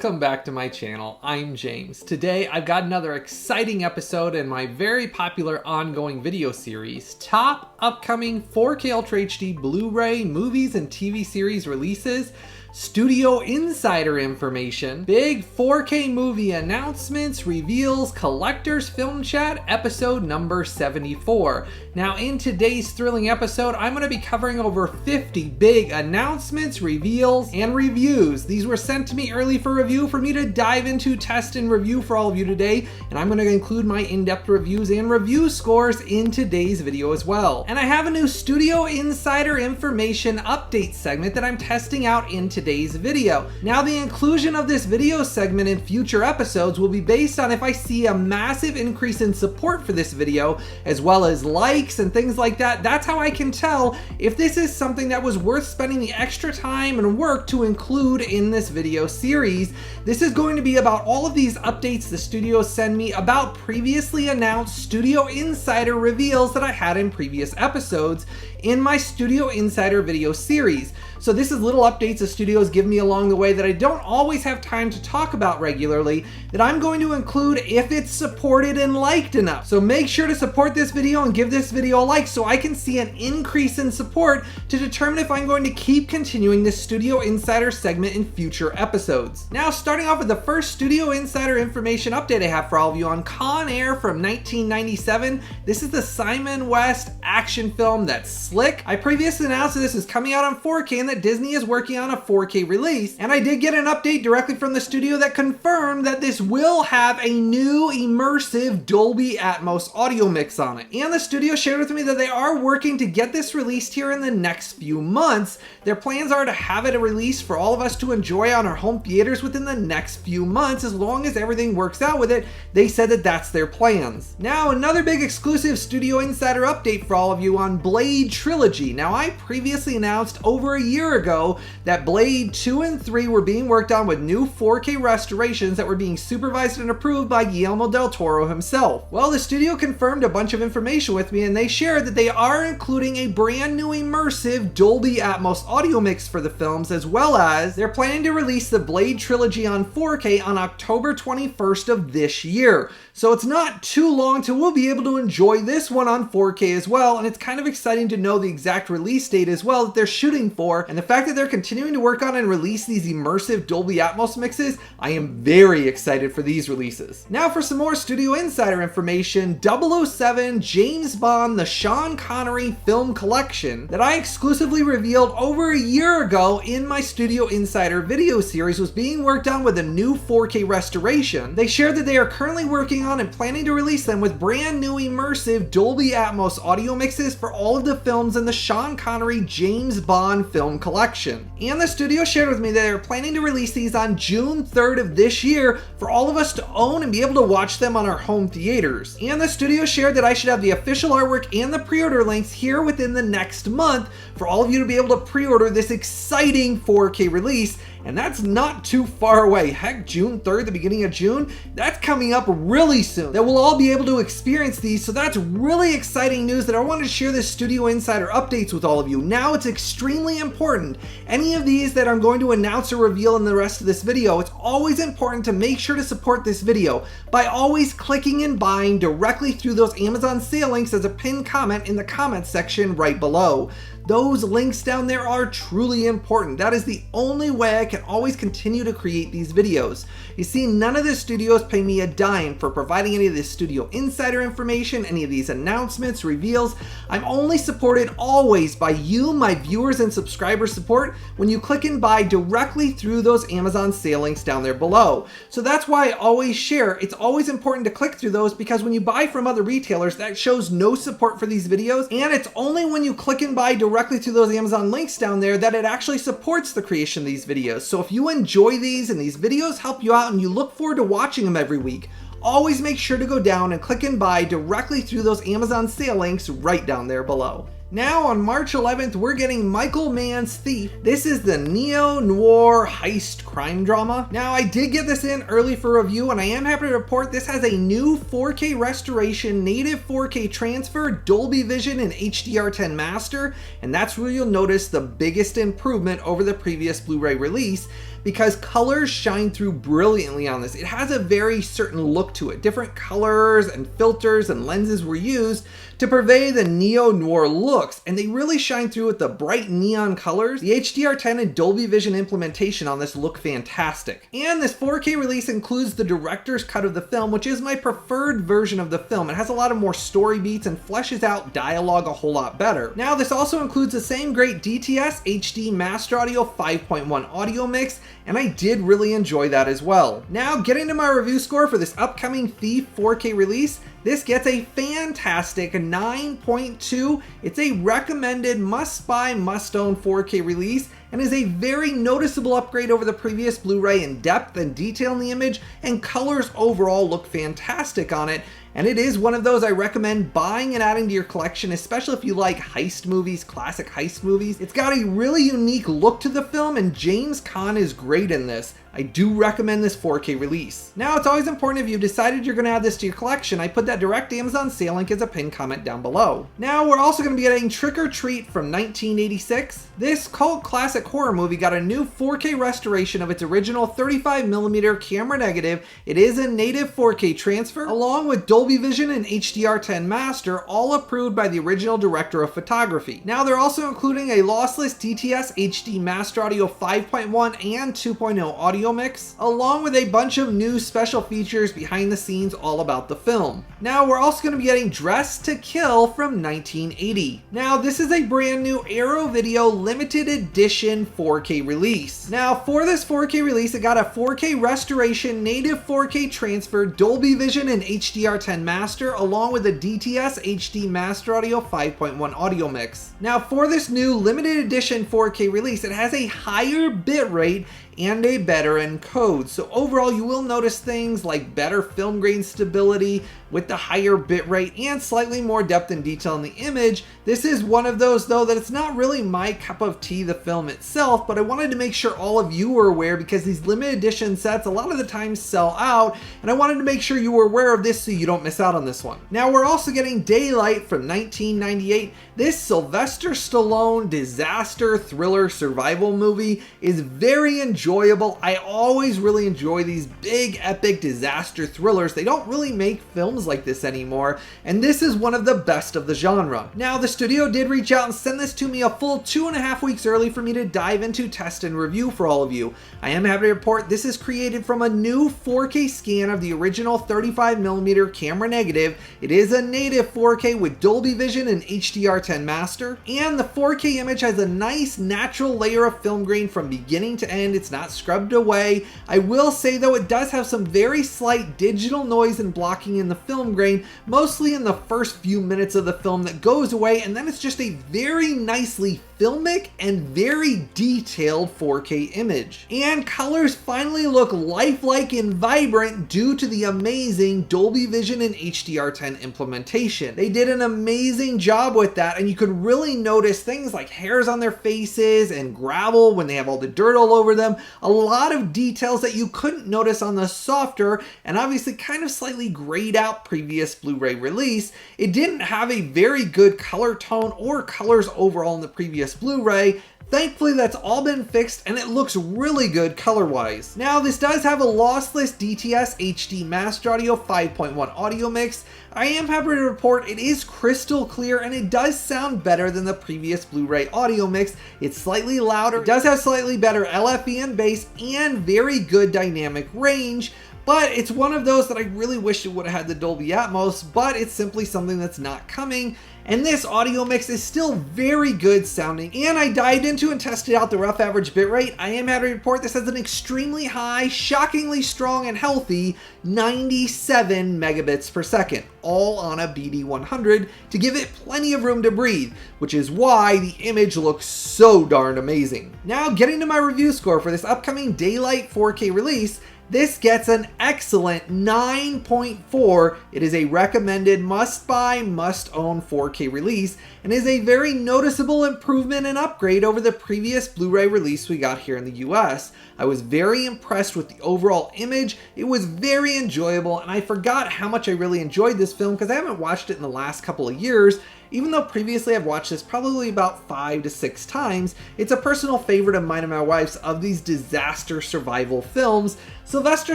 Welcome back to my channel. I'm James. Today I've got another exciting episode in my very popular ongoing video series, Top Upcoming 4K Ultra HD Blu Ray Movies and TV Series Releases, Studio Insider Information, Big 4K Movie Announcements, Reveals, Collectors Film Chat, episode number 74. Now in today's thrilling episode, I'm going to be covering over 50 big announcements, reveals, and reviews. These were sent to me early for review for me to dive into, test, and review for all of you today, and I'm going to include my in-depth reviews and review scores in today's video as well. And I have a new Studio Insider Information update segment that I'm testing out in today's video. Now the inclusion of this video segment in future episodes will be based on if I see a massive increase in support for this video, as well as likes and things like that. That's how I can tell if this is something that was worth spending the extra time and work to include in this video series. This is going to be about all of these updates the studios send me about previously announced Studio Insider reveals that I had in previous episodes in my Studio Insider video series. So this is little updates the studios give me along the way that I don't always have time to talk about regularly that I'm going to include if it's supported and liked enough. So make sure to support this video and give this video a like so I can see an increase in support to determine if I'm going to keep continuing this Studio Insider segment in future episodes. Now starting off with the first Studio Insider Information update I have for all of you on Con Air from 1997. This is the Simon West action film that's slick. I previously announced that this is coming out on 4K and that Disney is working on a 4K release, and I did get an update directly from the studio that confirmed that this will have a new immersive Dolby Atmos audio mix on it. And the studio shared with me that they are working to get this released here in the next few months. Their plans are to have it released for all of us to enjoy on our home theaters within the next few months, as long as everything works out with it. They said that that's their plans. Now another big exclusive Studio Insider update for all of you on Blade Trilogy. Now I previously announced over a year ago that Blade 2 and 3 were being worked on with new 4K restorations that were being supervised and approved by Guillermo del Toro himself. Well, the studio confirmed a bunch of information with me, and they shared that they are including a brand new immersive Dolby Atmos audio mix for the films, as well as they're planning to release the Blade Trilogy on 4K on October 21st of this year. So it's not too long till we'll be able to enjoy this one on 4K as well, and it's kind of exciting to know the exact release date as well that they're shooting for, and the fact that they're continuing to work on and release these immersive Dolby Atmos mixes, I am very excited for these releases. Now for some more Studio Insider information, 007 James Bond The Sean Connery Film Collection that I exclusively revealed over a year ago in my Studio Insider video series was being worked on with a new 4K restoration. They shared that they are currently working on and planning to release them with brand new immersive Dolby Atmos audio mixes for all of the films in the Sean Connery James Bond film collection. And the studio shared with me that they're planning to release these on June 3rd of this year for all of us to own and be able to watch them on our home theaters. And the studio shared that I should have the official artwork and the pre-order links here within the next month for all of you to be able to pre-order this exciting 4K release. And that's not too far away. Heck, June 3rd, the beginning of June, that's coming up really soon. That we'll all be able to experience these, so that's really exciting news that I wanted to share this Studio Insider updates with all of you. Now it's extremely important. Any of these that I'm going to announce or reveal in the rest of this video, it's always important to make sure to support this video by always clicking and buying directly through those Amazon sale links as a pinned comment in the comments section right below. Those links down there are truly important. That is the only way I can always continue to create these videos. You see, none of the studios pay me a dime for providing any of this Studio Insider information, any of these announcements, reveals. I'm only supported always by you, my viewers and subscriber support, when you click and buy directly through those Amazon sale links down there below. So that's why I always share. It's always important to click through those, because when you buy from other retailers, that shows no support for these videos, and it's only when you click and buy directly through those Amazon links down there that it actually supports the creation of these videos. So if you enjoy these and these videos help you out and you look forward to watching them every week, always make sure to go down and click and buy directly through those Amazon sale links right down there below. Now on March 11th, we're getting Michael Mann's Thief. This is the neo-noir heist crime drama. Now I did get this in early for review, and I am happy to report this has a new 4K restoration, native 4K transfer, Dolby Vision, and HDR10 master, and that's where you'll notice the biggest improvement over the previous Blu-ray release, because colors shine through brilliantly on this. It has a very certain look to it. Different colors and filters and lenses were used to purvey the neo-noir looks, and they really shine through with the bright neon colors. The HDR10 and Dolby Vision implementation on this look fantastic. And this 4K release includes the director's cut of the film, which is my preferred version of the film. It has a lot of more story beats and fleshes out dialogue a whole lot better. Now this also includes the same great DTS HD Master Audio 5.1 audio mix, and I did really enjoy that as well. Now getting to my review score for this upcoming Thief 4K release, this gets a fantastic 9.2. It's a recommended must-buy, must-own 4K release, and is a very noticeable upgrade over the previous Blu-ray in depth and detail in the image, and colors overall look fantastic on it. And it is one of those I recommend buying and adding to your collection, especially if you like heist movies, classic heist movies. It's got a really unique look to the film, and James Caan is great in this. I do recommend this 4K release. Now, it's always important if you've decided you're going to add this to your collection, I put that direct Amazon sale link as a pinned comment down below. Now, we're also going to be getting Trick or Treat from 1986. This cult classic horror movie got a new 4K restoration of its original 35mm camera negative. It is a native 4K transfer, along with Dolby Vision and HDR10 master, all approved by the original director of photography. Now, they're also including a lossless DTS HD Master Audio 5.1 and 2.0 audio mix, along with a bunch of new special features behind the scenes all about the film. Now we're also going to be getting Dressed to Kill from 1980. Now this is a brand new Arrow Video limited edition 4K release. Now for this 4K release, it got a 4K restoration, native 4K transfer, Dolby Vision and HDR10 master, along with a DTS HD Master Audio 5.1 audio mix. Now for this new limited edition 4K release, it has a higher bitrate and a better encode. So overall, you will notice things like better film grain stability with the higher bitrate and slightly more depth and detail in the image. This is one of those though that it's not really my cup of tea, the film itself, but I wanted to make sure all of you were aware, because these limited edition sets a lot of the time sell out, and I wanted to make sure you were aware of this so you don't miss out on this one. Now we're also getting Daylight from 1998. This Sylvester Stallone disaster thriller survival movie is very enjoyable. I always really enjoy these big epic disaster thrillers. They don't really make films like this anymore, and this is one of the best of the genre. Now the studio did reach out and send this to me a full 2.5 weeks early for me to dive into, test, and review for all of you. I am happy to report this is created from a new 4K scan of the original 35mm camera negative. It is a native 4K with Dolby Vision and HDR10 master, and the 4K image has a nice natural layer of film grain from beginning to end. It's not scrubbed away. I will say though, it does have some very slight digital noise and blocking in the film grain, mostly in the first few minutes of the film, that goes away, and then it's just a very nicely filmic and very detailed 4K image. And colors finally look lifelike and vibrant due to the amazing Dolby Vision and HDR10 implementation. They did an amazing job with that, and you could really notice things like hairs on their faces and gravel when they have all the dirt all over them. A lot of details that you couldn't notice on the softer and obviously kind of slightly grayed out previous Blu-ray release. It didn't have a very good color tone or colors overall in the previous Blu-ray. Thankfully, that's all been fixed, and it looks really good color-wise. Now, this does have a lossless DTS HD Master Audio 5.1 audio mix. I am happy to report it is crystal clear, and it does sound better than the previous Blu-ray audio mix. It's slightly louder, it does have slightly better LFE and bass, and very good dynamic range. But it's one of those that I really wish it would have had the Dolby Atmos, but it's simply something that's not coming. And this audio mix is still very good sounding, and I dived into and tested out the rough average bitrate. I am happy to report this has an extremely high, shockingly strong and healthy 97 megabits per second, all on a BD100 to give it plenty of room to breathe, which is why the image looks so darn amazing. Now getting to my review score for this upcoming Daylight 4K release, this gets an excellent 9.4. It is a recommended must-buy, must-own 4K release, and is a very noticeable improvement and upgrade over the previous Blu-ray release we got here in the US. I was very impressed with the overall image. It was very enjoyable, and I forgot how much I really enjoyed this film because I haven't watched it in the last couple of years. Even though previously I've watched this probably about 5 to 6 times, it's a personal favorite of mine and my wife's of these disaster survival films. Sylvester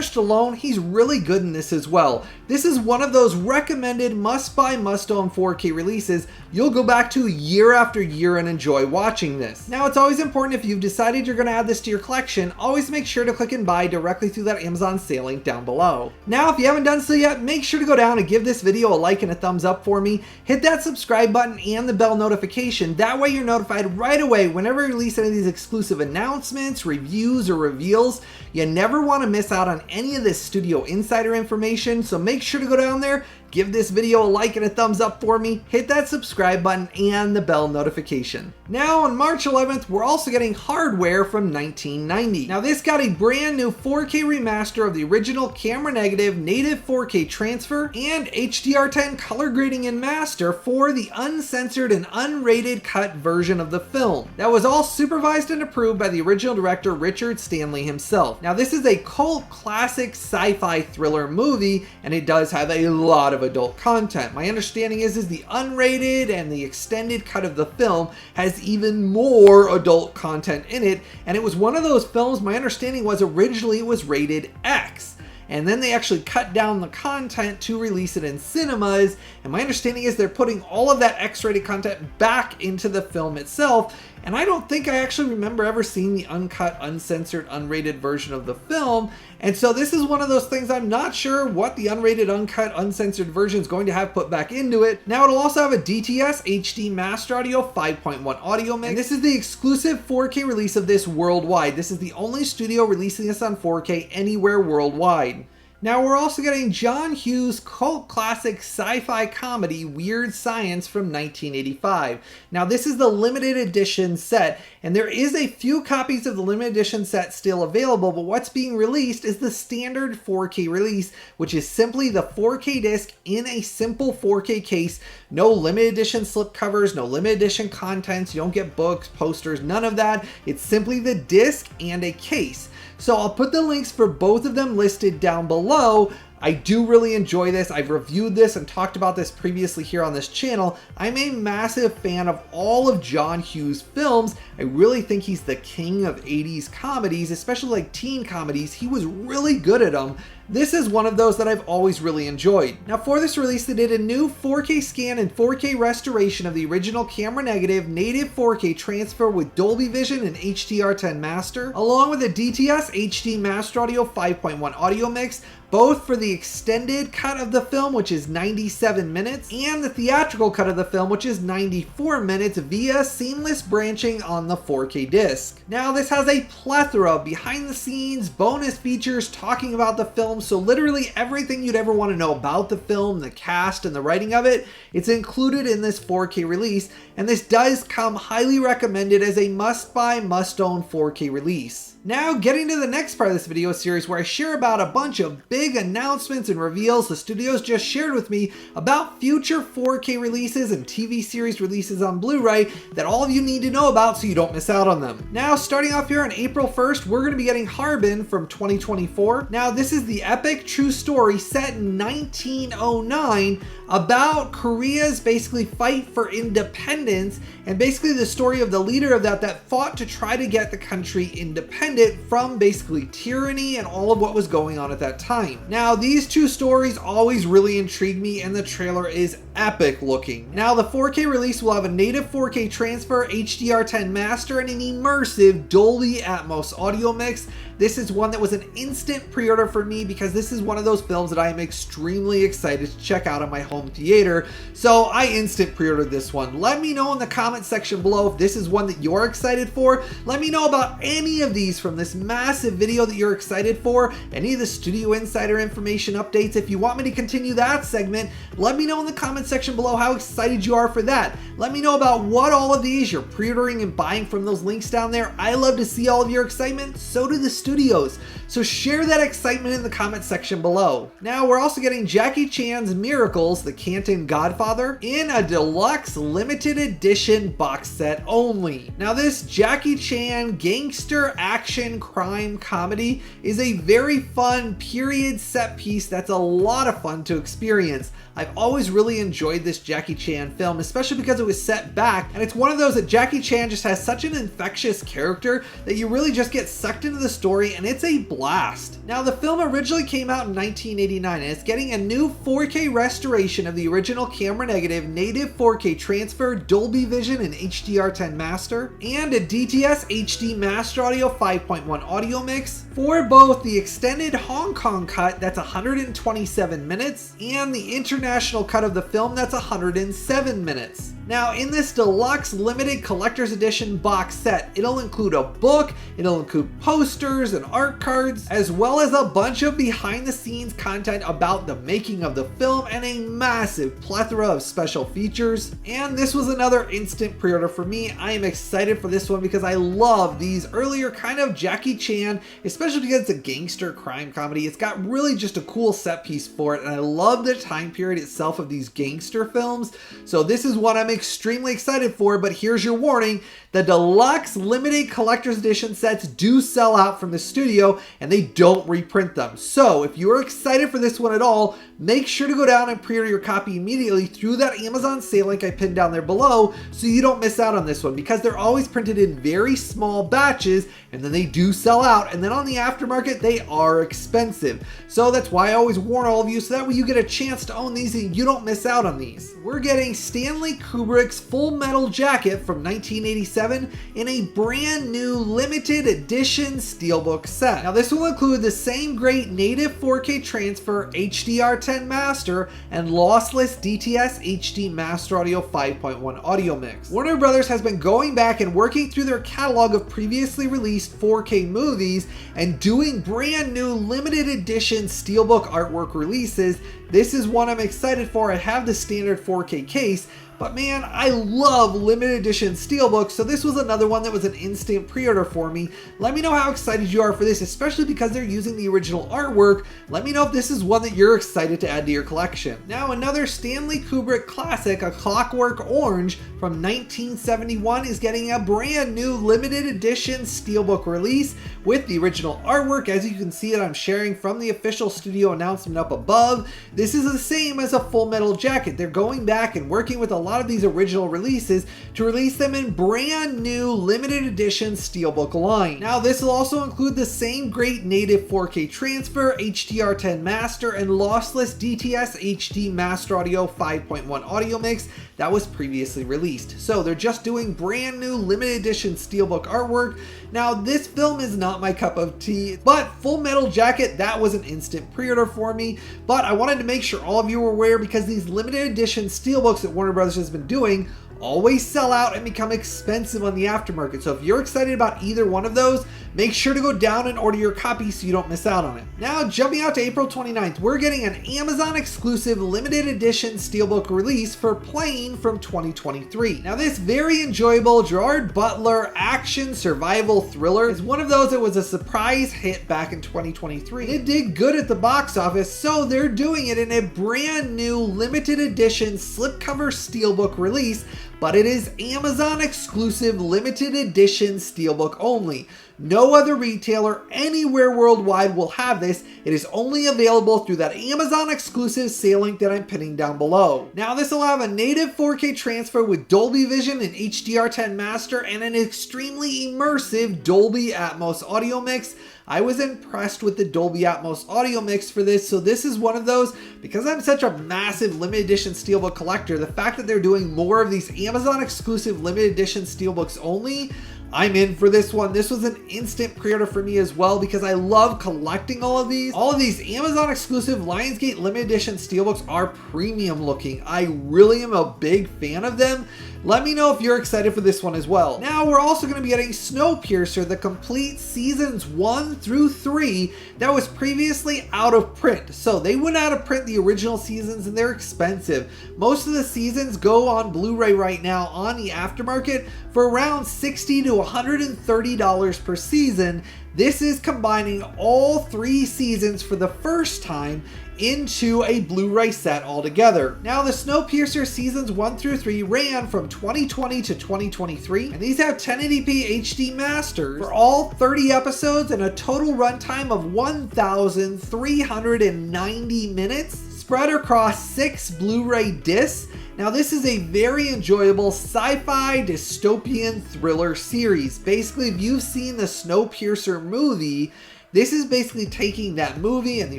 Stallone, he's really good in this as well. This is one of those recommended must-buy, must-own 4K releases you'll go back to year after year and enjoy watching this. Now, it's always important if you've decided you're going to add this to your collection, always make sure to click and buy directly through that Amazon sale link down below. Now, if you haven't done so yet, make sure to go down and give this video a like and a thumbs up for me. Hit that subscribe button and the bell notification. That way you're notified right away whenever I release any of these exclusive announcements, reviews, or reveals. You never want to miss out on any of this studio insider information, so make sure to go down there, give this video a like and a thumbs up for me, hit that subscribe button and the bell notification. Now on March 11th, we're also getting Hardware from 1990. Now this got a brand new 4K remaster of the original camera negative native 4K transfer and HDR10 color grading and master for the uncensored and unrated cut version of the film. That was all supervised and approved by the original director Richard Stanley himself. Now this is a cult classic sci-fi thriller movie, and it does have a lot of adult content. My understanding is the unrated and the extended cut of the film has even more adult content in it, and it was one of those films, my understanding was originally it was rated X. And then they actually cut down the content to release it in cinemas, and my understanding is they're putting all of that X-rated content back into the film itself, and I don't think I actually remember ever seeing the uncut, uncensored, unrated version of the film, and so this is one of those things I'm not sure what the unrated, uncut, uncensored version is going to have put back into it. Now it'll also have a DTS HD Master Audio 5.1 audio mix, and this is the exclusive 4K release of this worldwide. This is the only studio releasing this on 4K anywhere worldwide. Now we're also getting John Hughes' cult classic sci-fi comedy Weird Science from 1985. Now this is the limited edition set, and there is a few copies of the limited edition set still available, but what's being released is the standard 4K release, which is simply the 4K disc in a simple 4K case. No limited edition slipcovers, no limited edition contents, you don't get books, posters, none of that. It's simply the disc and a case. So I'll put the links for both of them listed down below. I do really enjoy this. I've reviewed this and talked about this previously here on this channel. I'm a massive fan of all of John Hughes' films. I really think he's the king of 80s comedies, especially like teen comedies. He was really good at them. This is one of those that I've always really enjoyed. Now for this release, they did a new 4K scan and 4K restoration of the original camera negative native 4K transfer with Dolby Vision and HDR10 master, along with a DTS HD Master Audio 5.1 audio mix, both for the extended cut of the film, which is 97 minutes, and the theatrical cut of the film, which is 94 minutes via seamless branching on the 4K disc. Now this has a plethora of behind the scenes bonus features talking about the film, so literally everything you'd ever want to know about the film, the cast, and the writing of it, it's included in this 4K release, and this does come highly recommended as a must-buy, must-own 4K release. Now getting to the next part of this video series where I share about a bunch of big announcements and reveals the studios just shared with me about future 4K releases and TV series releases on Blu-ray that all of you need to know about so you don't miss out on them. Now starting off here on April 1st, we're going to be getting HARBIN from 2024. Now this is the epic true story set in 1909 about Korea's basically fight for independence, and basically the story of the leader of that fought to try to get the country independent from basically tyranny and all of what was going on at that time. Now these two stories always really intrigue me, and the trailer is epic looking. Now the 4K release will have a native 4K transfer, HDR10 master, and an immersive Dolby Atmos audio mix. This is one that was an instant pre-order for me because this is one of those films that I am extremely excited to check out on my home home theater, so I instant pre-ordered this one. Let me know in the comment section below if this is one that you're excited for. Let me know about any of these from this massive video that you're excited for, any of the Studio Insider information updates. If you want me to continue that segment, let me know in the comment section below how excited you are for that. Let me know about what all of these you're pre-ordering and buying from those links down there. I love to see all of your excitement, so do the studios. So share that excitement in the comment section below. Now we're also getting Jackie Chan's Miracles, the Canton Godfather, in a deluxe limited edition box set only. Now this Jackie Chan gangster action crime comedy is a very fun period set piece that's a lot of fun to experience. I've always really enjoyed this Jackie Chan film, especially because it was set back, and it's one of those that Jackie Chan just has such an infectious character that you really just get sucked into the story, and it's a blast. Now the film originally came out in 1989, and it's getting a new 4K restoration of the original camera negative, native 4K transfer, Dolby Vision and HDR10 master, and a DTS HD Master Audio 5.1 audio mix for both the extended Hong Kong cut, that's 127 minutes, and the international cut of the film, that's 107 minutes. Now in this deluxe limited collector's edition box set, it'll include a book, it'll include posters and art cards, as well as a bunch of behind the scenes content about the making of the film and a massive plethora of special features. And this was another instant pre-order for me. I am excited for this one because I love these earlier kind of Jackie Chan, especially because it's a gangster crime comedy. It's got really just a cool set piece for it, and I love the time period itself of these gangster films. So this is what I'm extremely excited for, but here's your warning. The deluxe limited collector's edition sets do sell out from the studio and they don't reprint them. So if you're excited for this one at all, make sure to go down and pre-order your copy immediately through that Amazon sale link I pinned down there below so you don't miss out on this one, because they're always printed in very small batches and then they do sell out, and then on the aftermarket they are expensive. So that's why I always warn all of you, so that way you get a chance to own these and you don't miss out on these. We're getting Stanley Kubrick's Full Metal Jacket from 1987 in a brand new limited edition SteelBook set. Now this will include the same great native 4K transfer, HDR10 master, and lossless DTS HD Master Audio 5.1 audio mix. Warner Brothers has been going back and working through their catalog of previously released 4K movies and doing brand new limited edition SteelBook artwork releases. This is one I'm excited for. I have the standard 4K case, but man, I love limited edition SteelBooks, so this was another one that was an instant pre-order for me. Let me know how excited you are for this, especially because they're using the original artwork. Let me know if this is one that you're excited to add to your collection. Now another Stanley Kubrick classic, A Clockwork Orange from 1971, is getting a brand new limited edition SteelBook release with the original artwork, as you can see that I'm sharing from the official studio announcement up above. This is the same as a Full Metal Jacket. They're going back and working with a lot of these original releases to release them in brand new limited edition SteelBook line. Now this will also include the same great native 4K transfer, HDR10 master, and lossless DTS HD Master Audio 5.1 audio mix that was previously released. So they're just doing brand new limited edition SteelBook artwork. Now this film is not my cup of tea, but Full Metal Jacket, that was an instant pre-order for me. But I wanted to make sure all of you were aware, because these limited edition SteelBooks that Warner Brothers has been doing always sell out and become expensive on the aftermarket. So if you're excited about either one of those, make sure to go down and order your copy so you don't miss out on it. Now jumping out to April 29th, we're getting an Amazon exclusive limited edition SteelBook release for Plane from 2023. Now this very enjoyable Gerard Butler action survival thriller is one of those that was a surprise hit back in 2023. It did good at the box office, so they're doing it in a brand new limited edition slipcover SteelBook release, but it is Amazon exclusive limited edition SteelBook only. No other retailer anywhere worldwide will have this. It is only available through that Amazon exclusive sale link that I'm pinning down below. Now this will have a native 4K transfer with Dolby Vision and HDR10 master and an extremely immersive Dolby Atmos audio mix. I was impressed with the Dolby Atmos audio mix for this, so this is one of those, because I'm such a massive limited edition SteelBook collector, the fact that they're doing more of these Amazon exclusive limited edition SteelBooks only, I'm in for this one. This was an instant pre-order for me as well because I love collecting all of these. All of these Amazon exclusive Lionsgate limited edition steelbooks are premium looking. I really am a big fan of them. Let me know if you're excited for this one as well. Now we're also going to be getting SNOWPIERCER, the complete seasons 1 through 3 that was previously out of print. So they went out of print the original seasons and they're expensive. Most of the seasons go on Blu-ray right now on the aftermarket for around $60 to $130 per season. This is combining all 3 seasons for the first time into a Blu-ray set altogether. Now the SNOWPIERCER seasons 1 through 3 ran from 2020 to 2023, and these have 1080p HD masters for all 30 episodes and a total runtime of 1,390 minutes spread across 6 Blu-ray discs. Now this is a very enjoyable sci-fi dystopian thriller series. Basically, if you've seen the SNOWPIERCER movie, this is basically taking that movie and the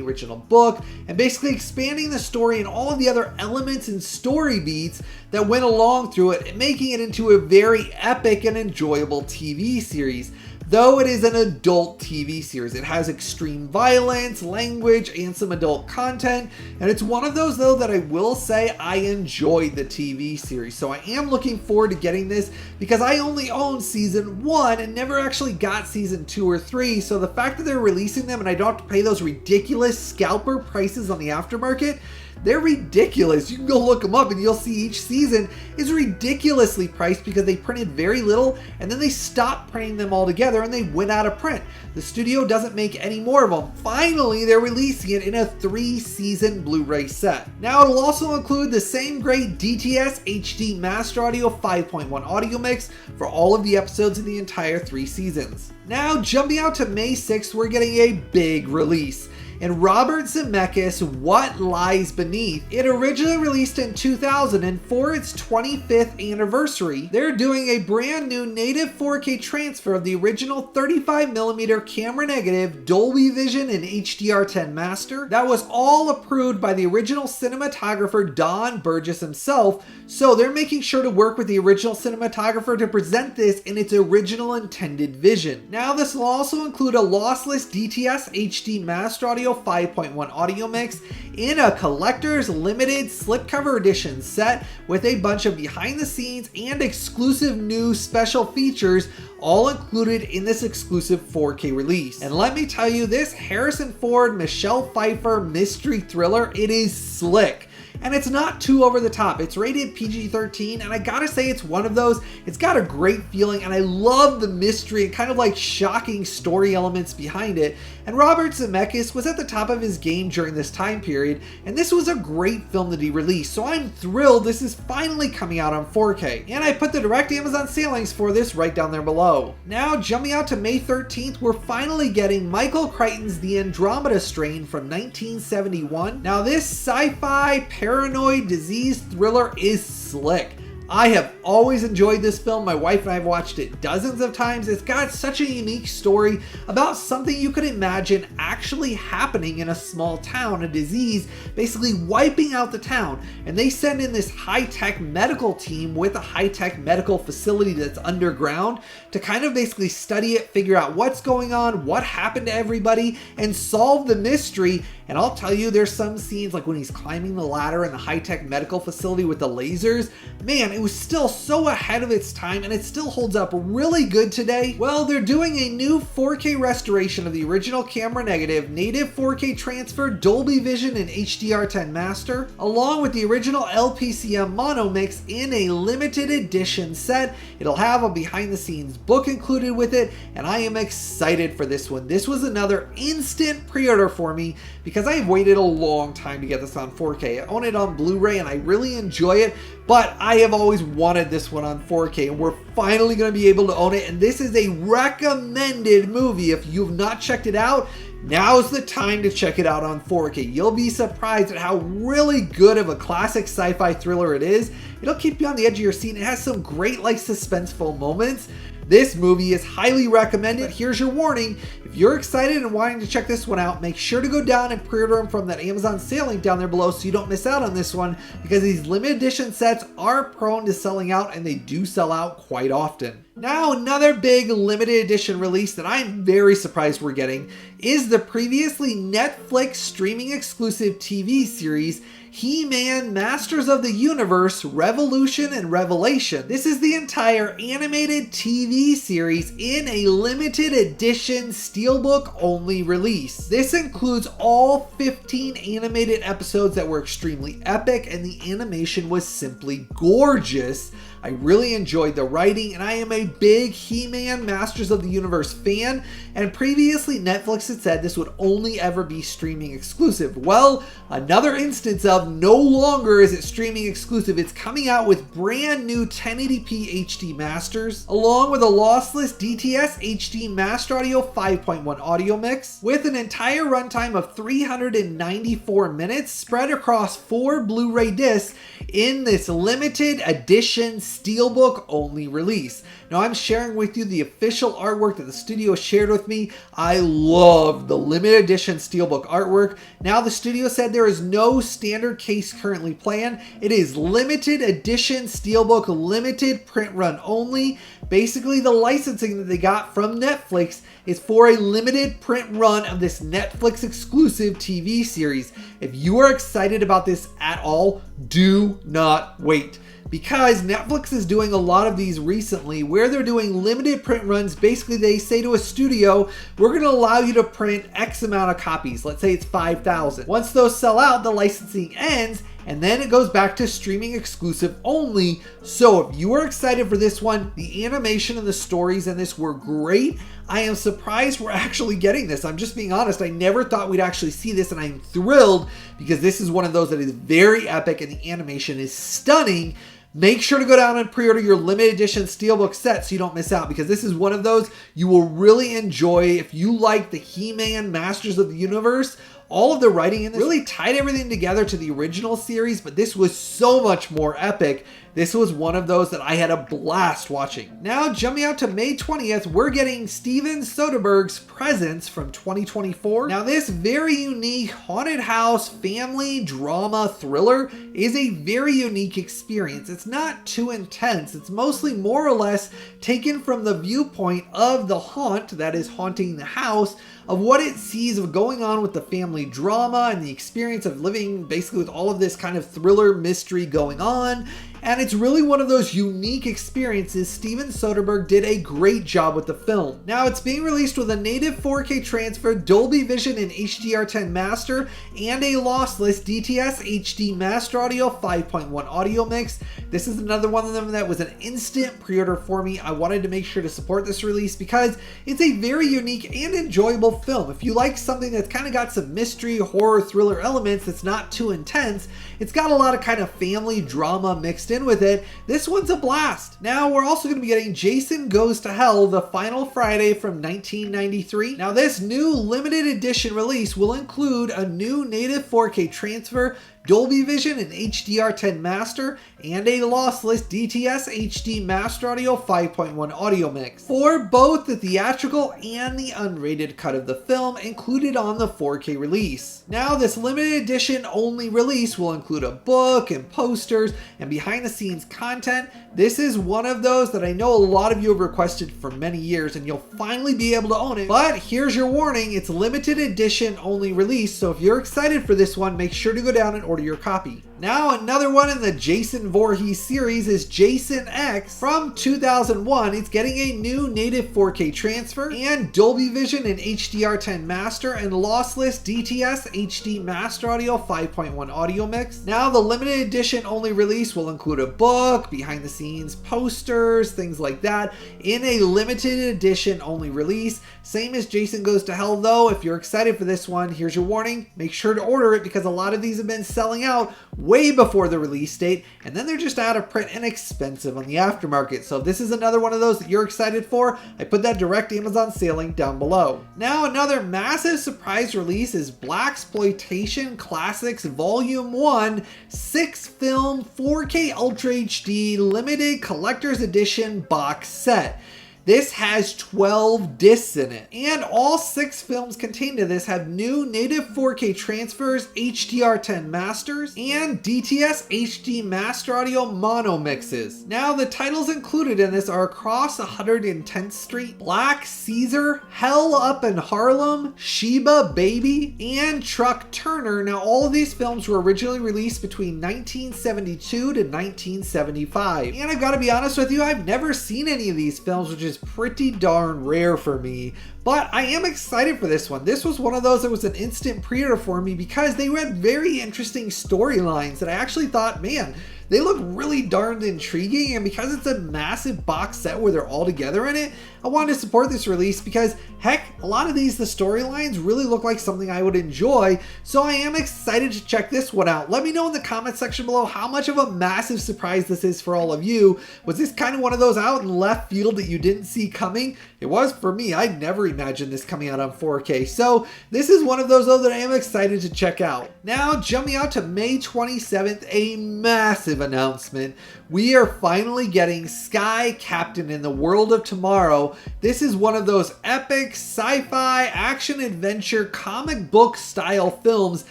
original book and basically expanding the story and all of the other elements and story beats that went along through it and making it into a very epic and enjoyable TV series. Though it is an adult TV series, it has extreme violence, language, and some adult content, and it's one of those though that I will say I enjoyed the TV series. So I am looking forward to getting this because I only own season 1 and never actually got season 2 or 3, so the fact that they're releasing them and I don't have to pay those ridiculous scalper prices on the aftermarket, they're ridiculous. You can go look them up and you'll see each season is ridiculously priced because they printed very little and then they stopped printing them all together and they went out of print. The studio doesn't make any more of them. Finally, they're releasing it in a 3-season Blu-ray set. Now it'll also include the same great DTS HD Master Audio 5.1 audio mix for all of the episodes in the entire 3 seasons. Now jumping out to May 6th, we're getting a big release. And Robert Zemeckis' What Lies Beneath. It originally released in 2000, and for its 25th anniversary, they're doing a brand new native 4K transfer of the original 35mm camera negative, Dolby Vision, and HDR10 master. That was all approved by the original cinematographer Don Burgess himself, so they're making sure to work with the original cinematographer to present this in its original intended vision. Now this will also include a lossless DTS HD Master Audio 5.1 audio mix in a collector's limited slipcover edition set with a bunch of behind the scenes and exclusive new special features all included in this exclusive 4K release. And let me tell you, this Harrison Ford, Michelle Pfeiffer mystery thriller, it is slick. And it's not too over the top. It's rated PG-13, and I gotta say it's one of those. It's got a great feeling, and I love the mystery and kind of like shocking story elements behind it. And Robert Zemeckis was at the top of his game during this time period, and this was a great film that he released, so I'm thrilled this is finally coming out on 4K. And I put the direct Amazon sailings for this right down there below. Now jumping out to May 13th, we're finally getting Michael Crichton's The Andromeda Strain from 1971. Now this sci-fi paranoid disease thriller is slick. I have always enjoyed this film. My wife and I have watched it dozens of times. It's got such a unique story about something you could imagine actually happening in a small town, a disease basically wiping out the town. And they send in this high-tech medical team with a high-tech medical facility that's underground to kind of basically study it, figure out what's going on, what happened to everybody, and solve the mystery. And I'll tell you, there's some scenes like when he's climbing the ladder in the high-tech medical facility with the lasers. Man, it was still so ahead of its time and it still holds up really good today. Well, they're doing a new 4K restoration of the original camera negative, native 4K transfer, Dolby Vision, and HDR10 master, along with the original LPCM mono mix in a limited edition set. It'll have a behind the scenes book included with it, and I am excited for this one. This was another instant pre-order for me because I've waited a long time to get this on 4K. I own it on Blu-ray and I really enjoy it, but I have always wanted this one on 4K, and we're finally going to be able to own it. And this is a recommended movie. If you've not checked it out, now's the time to check it out on 4K. You'll be surprised at how really good of a classic sci-fi thriller it is. It'll keep you on the edge of your seat. It has some great like suspenseful moments. This movie is highly recommended. Here's your warning. If you're excited and wanting to check this one out, make sure to go down and pre-order them from that Amazon sale link down there below so you don't miss out on this one, because these limited edition sets are prone to selling out, and they do sell out quite often. Now, another big limited edition release that I'm very surprised we're getting is the previously Netflix streaming exclusive TV series He-Man Masters of the Universe Revolution and Revelation. This is the entire animated TV series in a limited edition SteelBook only release. This includes all 15 animated episodes that were extremely epic, and the animation was simply gorgeous. I really enjoyed the writing, and I am a big He-Man Masters of the Universe fan, and previously Netflix had said this would only ever be streaming exclusive. Well, another instance of no longer is it streaming exclusive. It's coming out with brand new 1080p HD masters, along with a lossless DTS HD Master Audio 5.1 audio mix, with an entire runtime of 394 minutes spread across 4 Blu-ray discs in this limited edition SteelBook only release. Now, I'm sharing with you the official artwork that the studio shared with me. I love the limited edition SteelBook artwork. Now, the studio said there is no standard case currently planned. It is limited edition SteelBook, limited print run only. Basically, the licensing that they got from Netflix is for a limited print run of this Netflix exclusive TV series. If you are excited about this at all, do not wait, because Netflix is doing a lot of these recently where they're doing limited print runs. Basically, they say to a studio, we're going to allow you to print X amount of copies. Let's say it's 5,000. Once those sell out, the licensing ends, and then it goes back to streaming exclusive only. So if you are excited for this one, the animation and the stories in this were great. I am surprised we're actually getting this. I'm just being honest. I never thought we'd actually see this, and I'm thrilled because this is one of those that is very epic and the animation is stunning. Make sure to go down and pre-order your limited edition SteelBook set so you don't miss out, because this is one of those you will really enjoy. If you like the He-Man Masters of the Universe, all of the writing in this really tied everything together to the original series, but this was so much more epic. This was one of those that I had a blast watching. Now, jumping out to May 20th, we're getting Steven Soderbergh's Presence from 2024. Now, this very unique haunted house family drama thriller is a very unique experience. It's not too intense. It's mostly more or less taken from the viewpoint of the haunt that is haunting the house, of what it sees of going on with the family drama and the experience of living basically with all of this kind of thriller mystery going on. And it's really one of those unique experiences. Steven Soderbergh did a great job with the film. Now, it's being released with a native 4K transfer, Dolby Vision and HDR10 master, and a lossless DTS HD Master Audio 5.1 audio mix. This is another one of them that was an instant pre-order for me. I wanted to make sure to support this release because it's a very unique and enjoyable film. If you like something that's kind of got some mystery, horror, thriller elements that's not too intense, it's got a lot of kind of family drama mixed in with it, this one's a blast. Now, we're also going to be getting Jason Goes to Hell, The Final Friday from 1993. Now, this new limited edition release will include a new native 4K transfer, Dolby Vision and HDR10 master, and a lossless DTS HD Master Audio 5.1 audio mix for both the theatrical and the unrated cut of the film included on the 4K release. Now, this limited edition only release will include a book and posters and behind the scenes content. This is one of those that I know a lot of you have requested for many years, and you'll finally be able to own it. But here's your warning, it's limited edition only release, so if you're excited for this one, make sure to go down and order your copy. Now, another one in the Jason Voorhees series is Jason X from 2001. It's getting a new native 4K transfer and Dolby Vision and HDR10 master and lossless DTS HD Master Audio 5.1 audio mix. Now, the limited edition only release will include a book, behind the scenes posters, things like that in a limited edition only release. Same as Jason Goes to Hell though. If you're excited for this one, here's your warning. Make sure to order it because a lot of these have been selling out way before the release date, and then they're just out of print and expensive on the aftermarket. So if this is another one of those that you're excited for, I put that direct Amazon sale link down below. Now, another massive surprise release is Blaxploitation Classics Volume 1 6-film 4K Ultra HD limited collector's edition box set. This has 12 discs in it. And all 6 films contained in this have new native 4K transfers, HDR10 masters, and DTS HD master audio mono mixes. Now the titles included in this are Across 110th Street, Black Caesar, Hell Up in Harlem, Sheba Baby, and Truck Turner. Now all of these films were originally released between 1972 to 1975. And I've got to be honest with you, I've never seen any of these films, which is pretty darn rare for me. But I am excited for this one. This was one of those that was an instant pre-order for me because they had very interesting storylines that I actually thought, man, they look really darn intriguing, and because it's a massive box set where they're all together in it, I wanted to support this release because, heck, a lot of the storylines really look like something I would enjoy, so I am excited to check this one out. Let me know in the comment section below how much of a massive surprise this is for all of you. Was this kind of one of those out in left field that you didn't see coming? It was for me. I'd never imagined this coming out on 4K, so this is one of those though that I am excited to check out. Now, jumping out to May 27th, a massive announcement. We are finally getting Sky Captain in the World of Tomorrow. This is one of those epic sci-fi action adventure comic book style films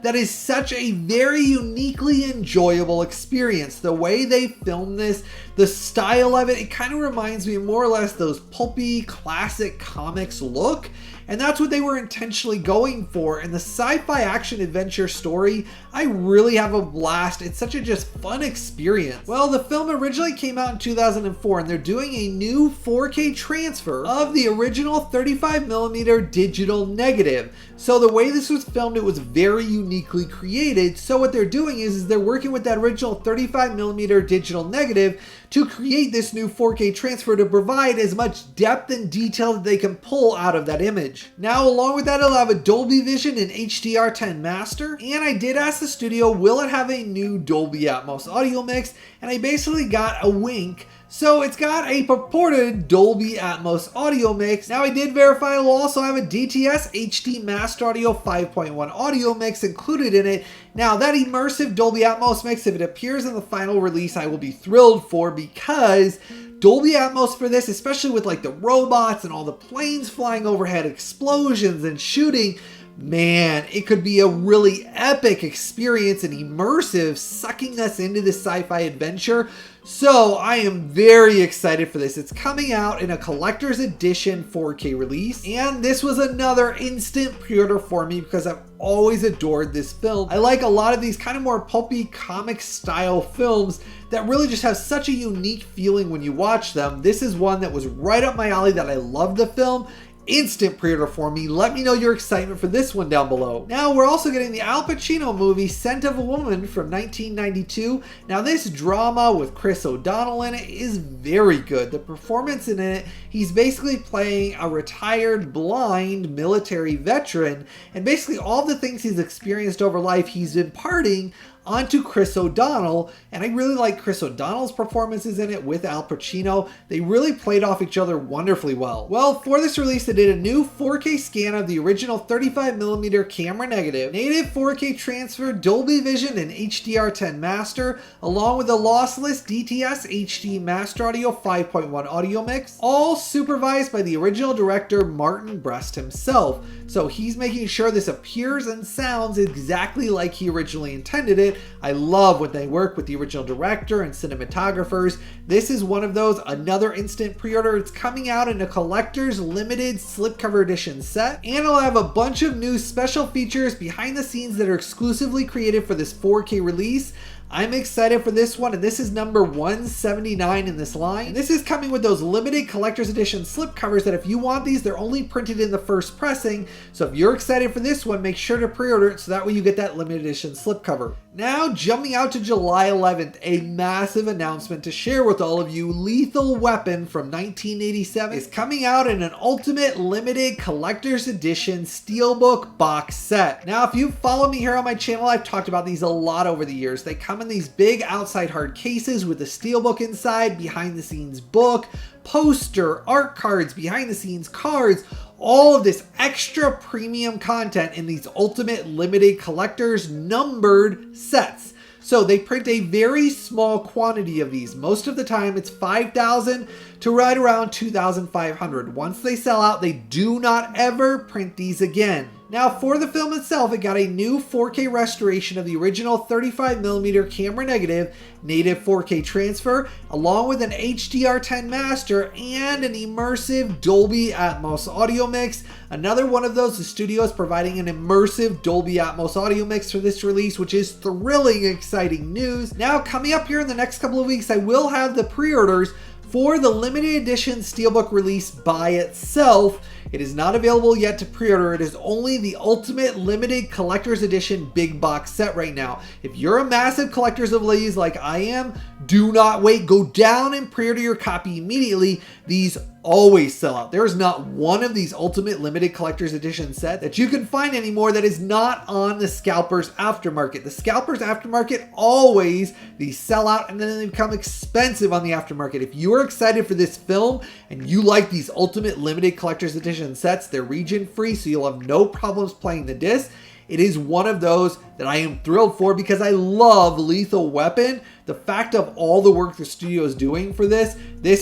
that is such a very uniquely enjoyable experience. The way they filmed this, the style of it, it kind of reminds me more or less those pulpy classic comics look. And that's what they were intentionally going for. And the sci-fi action adventure story, I really have a blast. It's such a just fun experience. Well, the film originally came out in 2004 and they're doing a new 4K transfer of the original 35mm digital negative. So the way this was filmed, it was very uniquely created. So what they're doing is they're working with that original 35mm digital negative to create this new 4K transfer to provide as much depth and detail that they can pull out of that image. Now, along with that, it'll have a Dolby Vision and HDR10 master. And I did ask the studio, will it have a new Dolby Atmos audio mix? And I basically got a wink. So it's got a purported Dolby Atmos audio mix. Now I did verify it'll also have a DTS HD Master Audio 5.1 audio mix included in it. Now that immersive Dolby Atmos mix, if it appears in the final release, I will be thrilled for, because Dolby Atmos for this, especially with like the robots and all the planes flying overhead, explosions and shooting, man, it could be a really epic experience and immersive, sucking us into this sci-fi adventure. So I am very excited for this. It's coming out in a collector's edition 4K release, and this was another instant pre-order for me because I've always adored this film. I like a lot of these kind of more pulpy comic style films that really just have such a unique feeling when you watch them. This is one that was right up my alley, that I loved the film. Instant pre-order for me. Let me know your excitement for this one down below. Now, we're also getting the Al Pacino movie Scent of a Woman from 1992. Now, this drama with Chris O'Donnell in it is very good. The performance in it, he's basically playing a retired blind military veteran, and basically all the things he's experienced over life, he's imparting onto Chris O'Donnell, and I really like Chris O'Donnell's performances in it with Al Pacino. They really played off each other wonderfully well. Well, for this release, they did a new 4K scan of the original 35mm camera negative, native 4K transfer, Dolby Vision and HDR10 master, along with the lossless DTS HD Master Audio 5.1 audio mix, all supervised by the original director Martin Brest himself. So he's making sure this appears and sounds exactly like he originally intended it. I love when they work with the original director and cinematographers. This is one of those, another instant pre-order. It's coming out in a collector's limited slipcover edition set, and it'll have a bunch of new special features behind the scenes that are exclusively created for this 4K release. I'm excited for this one, and this is number 179 in this line. And this is coming with those limited collector's edition slipcovers that if you want these, they're only printed in the first pressing. So if you're excited for this one, make sure to pre-order it so that way you get that limited edition slipcover. Now, jumping out to July 11th, a massive announcement to share with all of you. Lethal Weapon from 1987 is coming out in an ultimate limited collector's edition steelbook box set. Now, if you follow me here on my channel, I've talked about these a lot over the years. They come in these big outside hard cases with the steelbook inside, behind the scenes book, poster, art cards, behind the scenes cards, all of this extra premium content in these ultimate limited collectors numbered sets. So they print a very small quantity of these. Most of the time it's 5,000 to right around 2,500. Once they sell out, they do not ever print these again. Now for the film itself, it got a new 4K restoration of the original 35mm camera negative, native 4K transfer, along with an HDR10 master and an immersive Dolby Atmos audio mix. Another one of those, the studio is providing an immersive Dolby Atmos audio mix for this release, which is thrilling, exciting news. Now coming up here in the next couple of weeks, I will have the pre-orders for the limited edition SteelBook release by itself. It is not available yet to pre-order. It is only the Ultimate Limited Collector's Edition big box set right now. If you're a massive collectors of these like I am, do not wait. Go down and pre-order your copy immediately. These always sell out. There is not one of these Ultimate Limited Collector's Edition set that you can find anymore that is not on the Scalpers Aftermarket. The Scalpers Aftermarket always, these sell out and then they become expensive on the aftermarket. If you are excited for this film and you like these Ultimate Limited Collector's Edition sets, they're region free, so you'll have no problems playing the disc. It is one of those that I am thrilled for because I love Lethal Weapon. The fact of all the work the studio is doing for this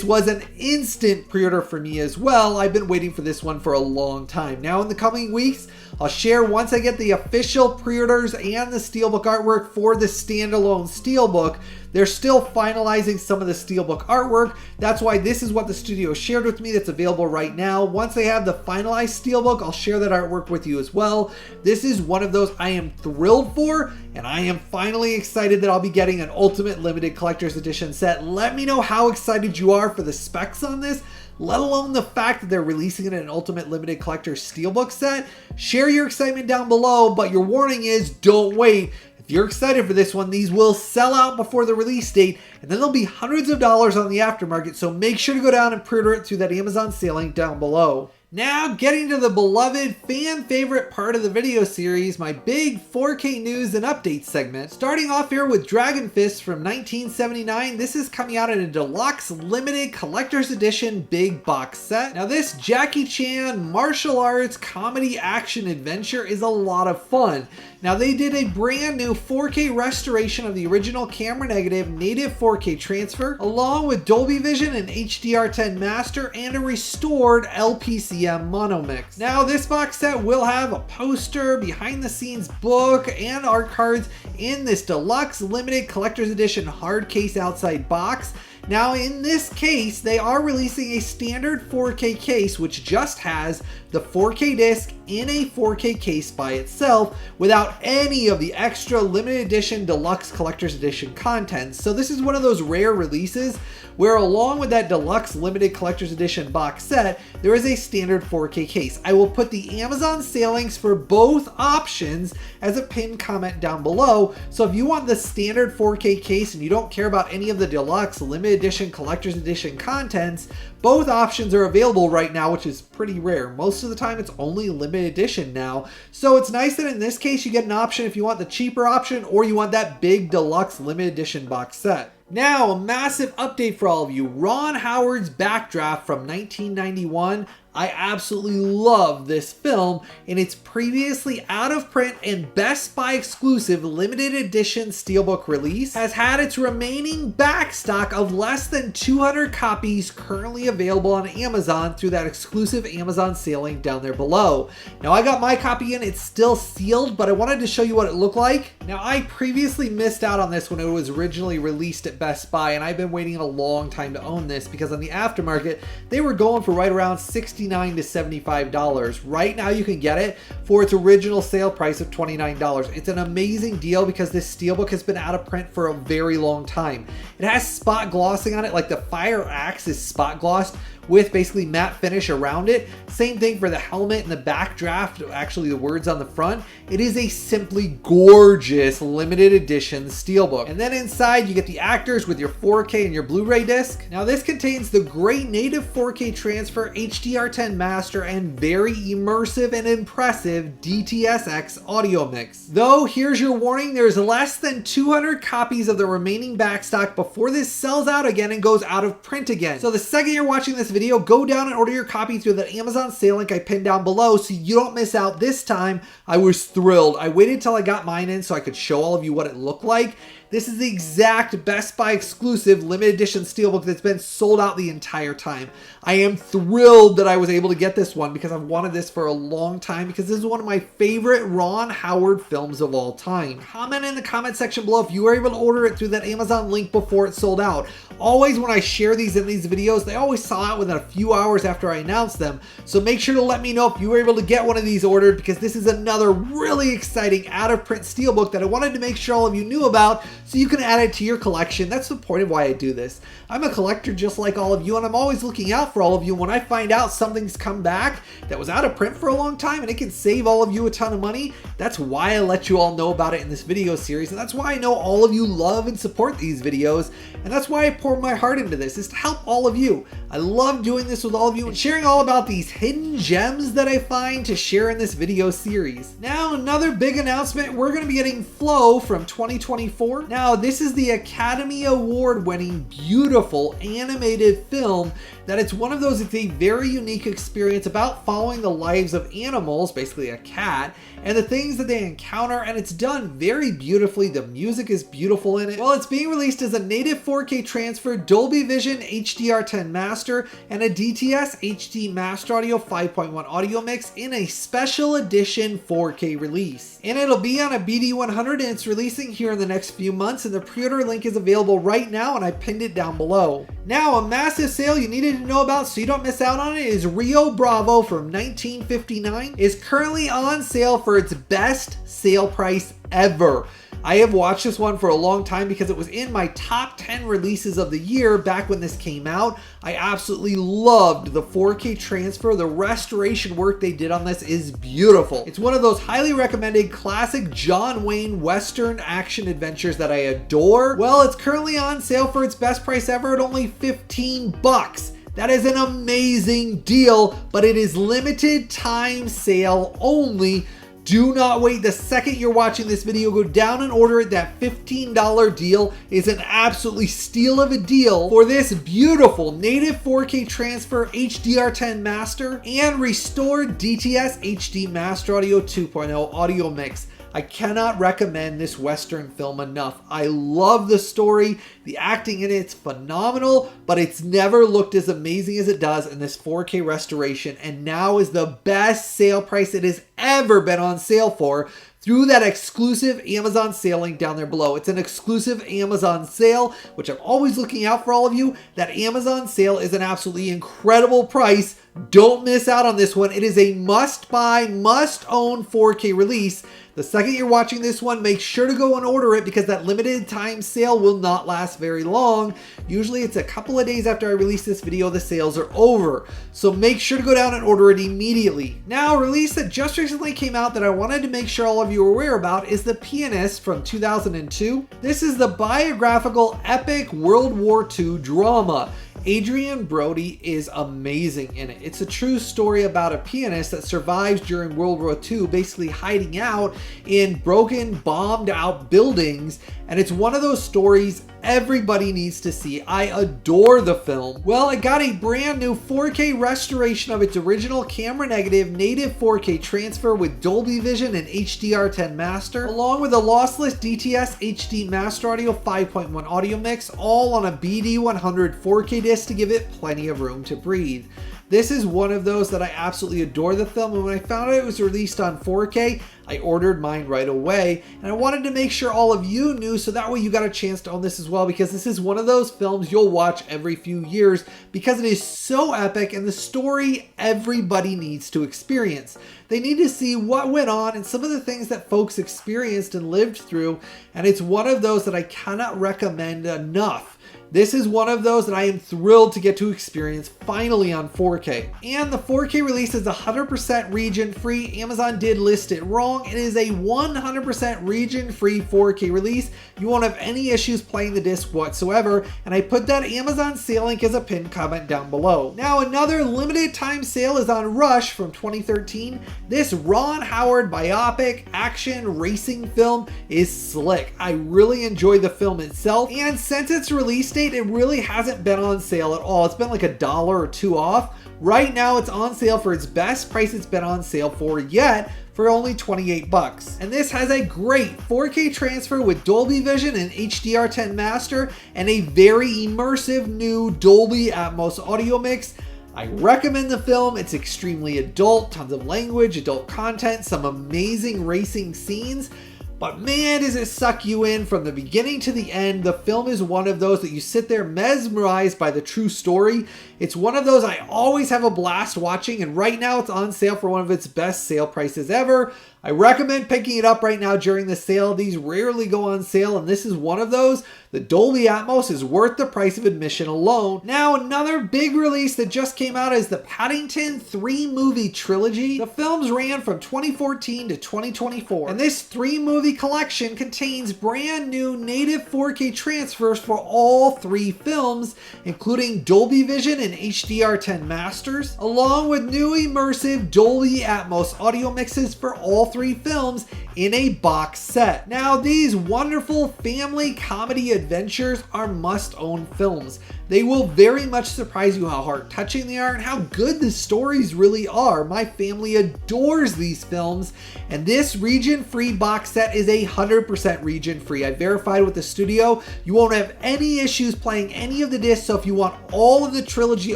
was an instant pre-order for me as well. I've been waiting for this one for a long time. Now in the coming weeks, I'll share once I get the official pre-orders and the SteelBook artwork for the standalone SteelBook. They're still finalizing some of the SteelBook artwork. That's why this is what the studio shared with me that's available right now. Once they have the finalized SteelBook, I'll share that artwork with you as well. This is one of those I am thrilled for, and I am finally excited that I'll be getting an Ultimate Limited Collector's Edition set. Let me know how excited you are for the specs on this, let alone the fact that they're releasing it in an Ultimate Limited Collector's SteelBook set. Share your excitement down below, but your warning is don't wait. If you're excited for this one, these will sell out before the release date, and then there'll be hundreds of dollars on the aftermarket, so make sure to go down and pre-order it through that Amazon sale link down below. Now getting to the beloved fan favorite part of the video series, my big 4K news and updates segment. Starting off here with Dragon Fist from 1979. This is coming out in a deluxe limited collector's edition big box set. Now this Jackie Chan martial arts comedy action adventure is a lot of fun. Now they did a brand new 4K restoration of the original camera negative native 4K transfer, along with Dolby Vision and HDR10 master and a restored LPCM mono mix. Now this box set will have a poster, behind the scenes book, and art cards in this deluxe limited collector's edition hard case outside box. Now in this case, they are releasing a standard 4K case which just has the 4K disc in a 4K case by itself without any of the extra limited edition deluxe collector's edition contents. So this is one of those rare releases where along with that deluxe limited collector's edition box set, there is a standard 4K case. I will put the Amazon sale links for both options as a pinned comment down below. So if you want the standard 4K case and you don't care about any of the deluxe limited edition collector's edition contents, both options are available right now, which is pretty rare. Most of the time it's only limited edition now. So it's nice that in this case you get an option if you want the cheaper option or you want that big deluxe limited edition box set. Now, a massive update for all of you. Ron Howard's Backdraft from 1991. I absolutely love this film, and its previously out of print and Best Buy exclusive limited edition SteelBook release has had its remaining back stock of less than 200 copies currently available on Amazon through that exclusive Amazon sale link down there below. Now I got my copy in, it's still sealed, but I wanted to show you what it looked like. Now I previously missed out on this when it was originally released at Best Buy, and I've been waiting a long time to own this because on the aftermarket they were going for right around $69 to $75. Right now you can get it for its original sale price of $29. It's an amazing deal because this SteelBook has been out of print for a very long time. It has spot glossing on it, like the Fire Axe is spot glossed with basically matte finish around it. Same thing for the helmet and the backdraft, actually the words on the front. It is a simply gorgeous limited edition SteelBook. And then inside you get the actors with your 4K and your Blu-ray disc. Now this contains the great native 4K transfer, HDR10 master, and very immersive and impressive DTS:X audio mix. Though here's your warning, there's less than 200 copies of the remaining backstock before this sells out again and goes out of print again. So the second you're watching this video, go down and order your copy through the Amazon sale link I pinned down below so you don't miss out. This time I was thrilled. I waited till I got mine in so I could show all of you what it looked like. This is the exact Best Buy exclusive limited edition SteelBook that's been sold out the entire time. I am thrilled that I was able to get this one because I've wanted this for a long time, because this is one of my favorite Ron Howard films of all time. Comment in the comment section below if you were able to order it through that Amazon link before it sold out. Always when I share these in these videos, they always sell out within a few hours after I announce them. So make sure to let me know if you were able to get one of these ordered, because this is another really exciting out of print SteelBook that I wanted to make sure all of you knew about so you can add it to your collection. That's the point of why I do this. I'm a collector just like all of you, and I'm always looking out for all of you. When I find out something's come back that was out of print for a long time and it can save all of you a ton of money, that's why I let you all know about it in this video series, and that's why I know all of you love and support these videos, and that's why I pour my heart into this, is to help all of you. I love doing this with all of you and sharing all about these hidden gems that I find to share in this video series. Now, another big announcement, we're going to be getting Flow from 2024. Now, this is the Academy Award winning beautiful animated film that it's one of those, it's a very unique experience about following the lives of animals, basically a cat, and the things that they encounter, and it's done very beautifully. The music is beautiful in it. Well, it's being released as a native 4K transfer, Dolby Vision HDR10 master, and a DTS HD Master Audio 5.1 audio mix in a special edition 4K release. And it'll be on a BD100, and it's releasing here in the next few months, and the pre-order link is available right now, and I pinned it down below. Now, a massive sale you needed to know about so you don't miss out on it is Rio Bravo from 1959 is currently on sale for its best sale price ever. I have watched this one for a long time because it was in my top 10 releases of the year back when this came out. I absolutely loved the 4K transfer. The restoration work they did on this is beautiful. It's one of those highly recommended classic John Wayne Western action adventures that I adore. Well, it's currently on sale for its best price ever at only 15 bucks. That is an amazing deal, but it is limited time sale only. Do not wait. The second you're watching this video, go down and order it. That $15 deal is an absolutely steal of a deal for this beautiful native 4K transfer HDR10 master and restored DTS HD Master Audio 2.0 audio mix. I cannot recommend this Western film enough. I love the story. The acting in it's phenomenal, but it's never looked as amazing as it does in this 4K restoration, and now is the best sale price it has ever been on sale for through that exclusive Amazon sale link down there below. It's an exclusive Amazon sale, which I'm always looking out for all of you. That Amazon sale is an absolutely incredible price. Don't miss out on this one. It is a must-buy, must-own 4K release. The second you're watching this one, make sure to go and order it because that limited time sale will not last very long. Usually it's a couple of days after I release this video, the sales are over. So make sure to go down and order it immediately. Now, a release that just recently came out that I wanted to make sure all of you are aware about is The Pianist from 2002. This is the biographical epic World War II drama. Adrian Brody is amazing in it. It's a true story about a pianist that survives during World War II, basically hiding out in broken, bombed out buildings. And it's one of those stories everybody needs to see. I adore the film. Well, it got a brand new 4K restoration of its original camera negative native 4K transfer with Dolby Vision and HDR10 master, along with a lossless DTS HD Master Audio 5.1 audio mix, all on a BD100 4K disc to give it plenty of room to breathe. This is one of those that I absolutely adore the film, and when I found out it was released on 4K, I ordered mine right away, and I wanted to make sure all of you knew so that way you got a chance to own this as well, because this is one of those films you'll watch every few years because it is so epic and the story everybody needs to experience. They need to see what went on and some of the things that folks experienced and lived through, and it's one of those that I cannot recommend enough. This is one of those that I am thrilled to get to experience finally on 4K. And the 4K release is 100% region free. Amazon did list it wrong. It is a 100% region free 4K release. You won't have any issues playing the disc whatsoever. And I put that Amazon sale link as a pinned comment down below. Now, another limited time sale is on Rush from 2013. This Ron Howard biopic action racing film is slick. I really enjoy the film itself. And since its release date, it really hasn't been on sale at all. It's been like $1 or $2 off. Right now it's on sale for its best price it's been on sale for yet, for only 28 bucks. And this has a great 4K transfer with Dolby Vision and HDR10 master and a very immersive new Dolby Atmos audio mix. I recommend the film. It's extremely adult, tons of language, adult content, some amazing racing scenes. But man, does it suck you in from the beginning to the end. The film is one of those that you sit there mesmerized by the true story. It's one of those I always have a blast watching, and right now it's on sale for one of its best sale prices ever. I recommend picking it up right now during the sale. These rarely go on sale, and this is one of those. The Dolby Atmos is worth the price of admission alone. Now, another big release that just came out is the Paddington 3-movie trilogy. The films ran from 2014 to 2024, and this 3-movie collection contains brand new native 4K transfers for all 3 films, including Dolby Vision and HDR10 masters, along with new immersive Dolby Atmos audio mixes for all 3 films in a box set. Now, these wonderful family comedy adventures are must-own films. They will very much surprise you how heart-touching they are and how good the stories really are. My family adores these films, and this region-free box set is 100% region-free. I verified with the studio. You won't have any issues playing any of the discs, so if you want all of the trilogy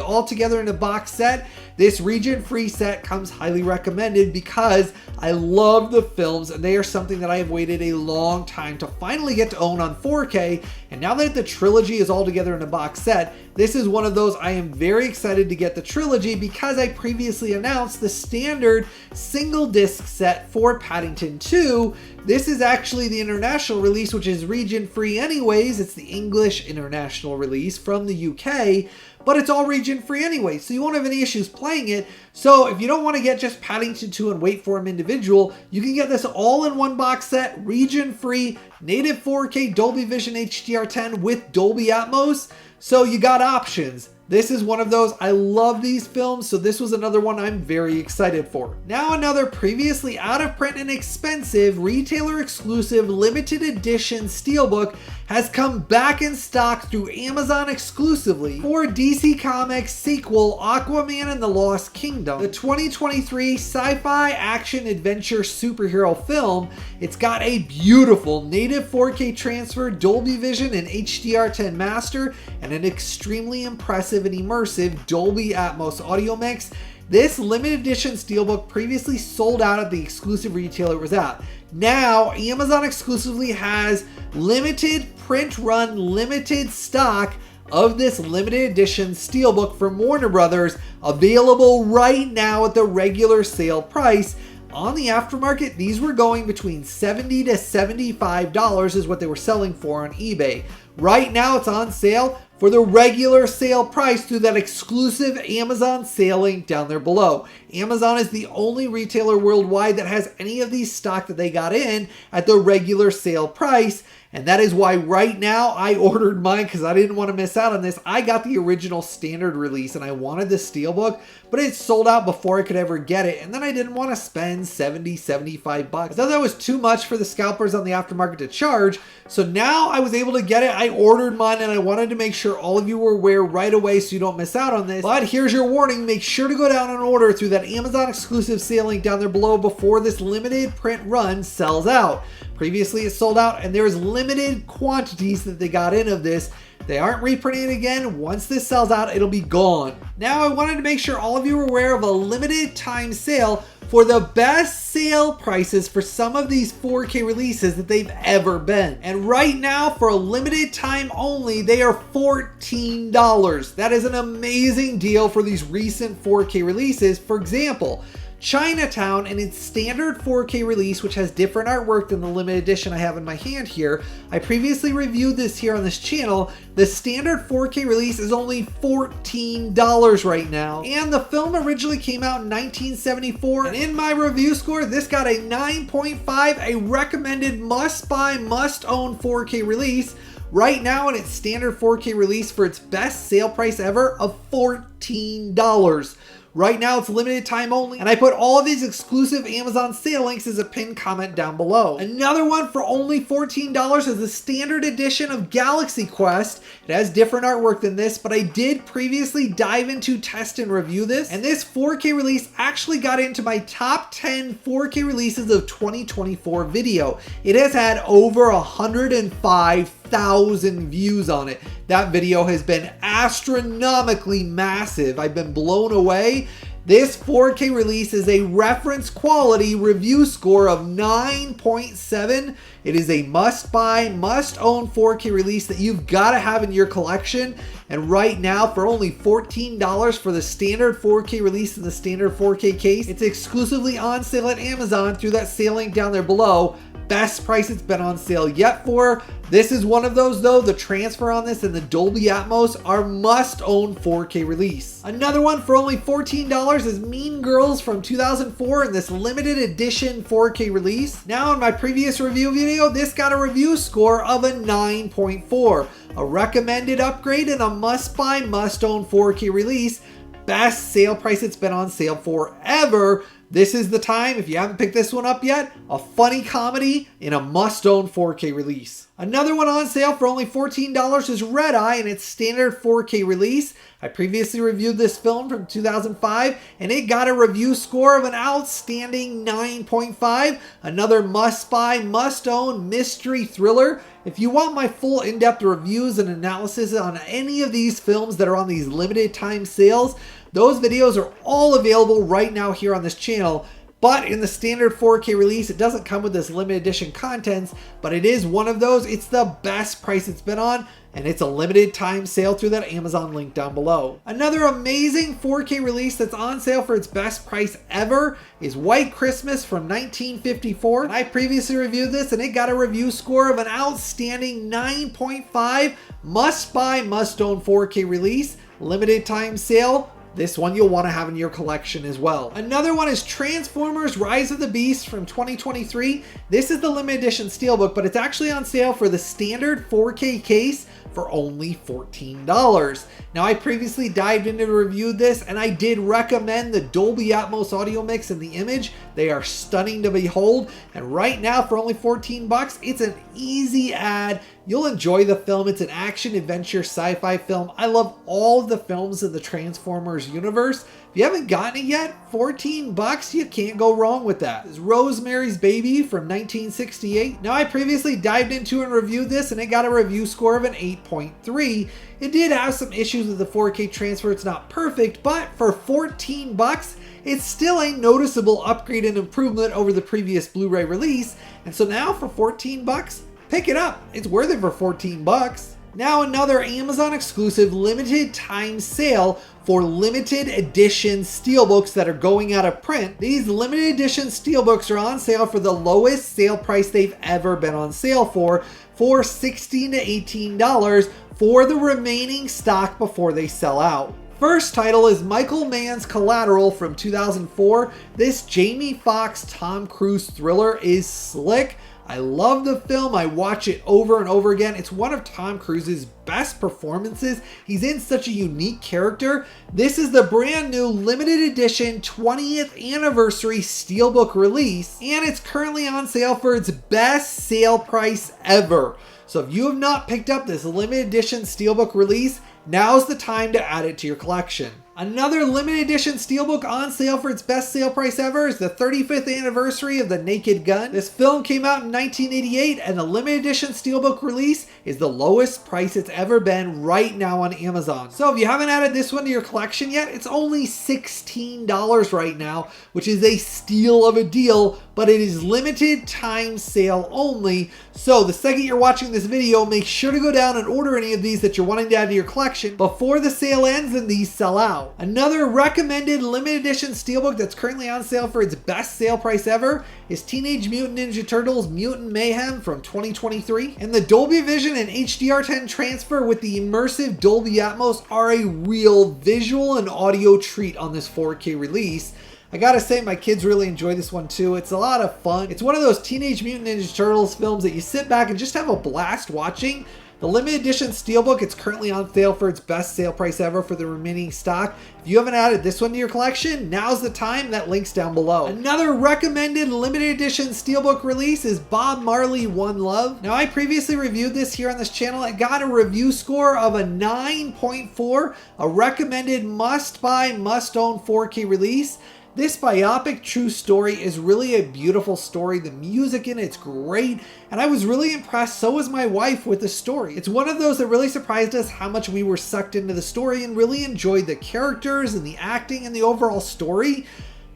all together in a box set, this region-free set comes highly recommended because I love the films and they are something that I have waited a long time to finally get to own on 4K. And now that the trilogy is all together in a box set, this is one of those I am very excited to get the trilogy because I previously announced the standard single disc set for Paddington 2. This is actually the international release, which is region-free anyways. It's the English international release from the UK, but it's all region-free anyway, so you won't have any issues playing it. So if you don't want to get just Paddington 2 and wait for them individual, you can get this all in one box set, region-free, native 4K Dolby Vision HDR10 with Dolby Atmos. So you got options. This is one of those. I love these films, so this was another one I'm very excited for. Now another previously out of print and expensive retailer exclusive limited edition steelbook has come back in stock through Amazon exclusively for DC Comics sequel Aquaman and the Lost Kingdom, the 2023 sci-fi action adventure superhero film. It's got a beautiful native 4K transfer, Dolby Vision and HDR10 master, and an extremely impressive and immersive Dolby Atmos audio mix. This limited edition steelbook previously sold out at the exclusive retailer it was at. Now, Amazon exclusively has limited print run, limited stock of this limited edition steelbook from Warner Brothers, available right now at the regular sale price. On the aftermarket, these were going between $70 to $75 is what they were selling for on eBay. Right now it's on sale for the regular sale price through that exclusive Amazon sale link down there below. Amazon is the only retailer worldwide that has any of these stock that they got in at the regular sale price. And that is why right now I ordered mine because I didn't want to miss out on this. I got the original standard release and I wanted the steelbook, but it sold out before I could ever get it. And then I didn't want to spend $70, $75. I thought that was too much for the scalpers on the aftermarket to charge. So now I was able to get it. I ordered mine and I wanted to make sure all of you were aware right away so you don't miss out on this. But here's your warning. Make sure to go down and order through that Amazon exclusive sale link down there below before this limited print run sells out. Previously it sold out and there's limited quantities that they got in of this. They aren't reprinting it again. Once this sells out, it'll be gone. Now I wanted to make sure all of you were aware of a limited time sale for the best sale prices for some of these 4K releases that they've ever been. And right now, for a limited time only, they are $14. That is an amazing deal for these recent 4K releases. For example, Chinatown in its standard 4K release, which has different artwork than the limited edition I have in my hand here. I previously reviewed this here on this channel. The standard 4K release is only $14 right now. And the film originally came out in 1974. And in my review score, this got a 9.5, a recommended must-buy, must-own 4K release. Right now in its standard 4K release for its best sale price ever of $14. Right now it's limited time only, and I put all of these exclusive Amazon sale links as a pinned comment down below. Another one for only $14 is the standard edition of Galaxy Quest. It has different artwork than this, but I did previously dive into, test, and review this, and this 4K release actually got into my top 10 4K releases of 2024 video. It has had over 105,000 views on it. That video has been astronomically massive. I've been blown away. This 4K release is a reference quality review score of 9.7. It is a must buy, must own 4K release that you've got to have in your collection. And right now, for only $14 for the standard 4K release in the standard 4K case, it's exclusively on sale at Amazon through that sale link down there below. Best price it's been on sale yet for. This is one of those though. The transfer on this and the Dolby Atmos are must own 4K release. Another one for only $14 is Mean Girls from 2004 in this limited edition 4K release. Now in my previous review video, this got a review score of a 9.4. A recommended upgrade and a must buy, must own 4K release. Best sale price it's been on sale forever. This is the time, if you haven't picked this one up yet, a funny comedy in a must-own 4K release. Another one on sale for only $14 is Red Eye in its standard 4K release. I previously reviewed this film from 2005 and it got a review score of an outstanding 9.5. Another must-buy, must-own mystery thriller. If you want my full in-depth reviews and analysis on any of these films that are on these limited time sales, those videos are all available right now here on this channel. But in the standard 4K release, it doesn't come with this limited edition contents, but it is one of those. It's the best price it's been on, and it's a limited time sale through that Amazon link down below. Another amazing 4K release that's on sale for its best price ever is White Christmas from 1954. And I previously reviewed this and it got a review score of an outstanding 9.5. Must buy, must own 4K release, limited time sale. This one you'll want to have in your collection as well. Another one is Transformers Rise of the Beast from 2023. This is the limited edition steelbook, but it's actually on sale for the standard 4K case for only $14. Now I previously dived into and reviewed this and I did recommend the Dolby Atmos audio mix and the image. They are stunning to behold, and right now for only 14 bucks, it's an easy add. You'll enjoy the film. It's an action, adventure, sci-fi film. I love all of the films in the Transformers universe. If you haven't gotten it yet, 14 bucks, you can't go wrong with that. This is Rosemary's Baby from 1968. Now I previously dived into and reviewed this and it got a review score of an 8.3. It did have some issues with the 4K transfer. It's not perfect, but for 14 bucks, it's still a noticeable upgrade and improvement over the previous Blu-ray release. And so now for 14 bucks, pick it up. It's worth it for 14 bucks. Now another Amazon exclusive limited time sale for limited edition steelbooks that are going out of print. These limited edition steelbooks are on sale for the lowest sale price they've ever been on sale for $16 to $18 for the remaining stock before they sell out. First title is Michael Mann's Collateral from 2004. This Jamie Foxx Tom Cruise thriller is slick. I love the film. I watch it over and over again. It's one of Tom Cruise's best performances. He's in such a unique character. This is the brand new limited edition 20th anniversary steelbook release, and it's currently on sale for its best sale price ever. So if you have not picked up this limited edition steelbook release, now's the time to add it to your collection. Another limited edition steelbook on sale for its best sale price ever is the 35th anniversary of The Naked Gun. This film came out in 1988 and the limited edition steelbook release is the lowest price it's ever been right now on Amazon. So if you haven't added this one to your collection yet, it's only $16 right now, which is a steal of a deal, but it is limited time sale only. So the second you're watching this video, make sure to go down and order any of these that you're wanting to add to your collection before the sale ends and these sell out. Another recommended limited edition steelbook that's currently on sale for its best sale price ever is Teenage Mutant Ninja Turtles Mutant Mayhem from 2023. And the Dolby Vision and HDR10 transfer with the immersive Dolby Atmos are a real visual and audio treat on this 4K release. I gotta say, my kids really enjoy this one too. It's a lot of fun. It's one of those Teenage Mutant Ninja Turtles films that you sit back and just have a blast watching. The limited edition SteelBook, it's currently on sale for its best sale price ever for the remaining stock. If you haven't added this one to your collection, now's the time. That link's down below. Another recommended limited edition SteelBook release is Bob Marley One Love. Now, I previously reviewed this here on this channel. It got a review score of a 9.4, a recommended must-buy, must-own 4K release. This biopic true story is really a beautiful story. The music in it's great, and I was really impressed, so was my wife, with the story. It's one of those that really surprised us how much we were sucked into the story and really enjoyed the characters and the acting and the overall story.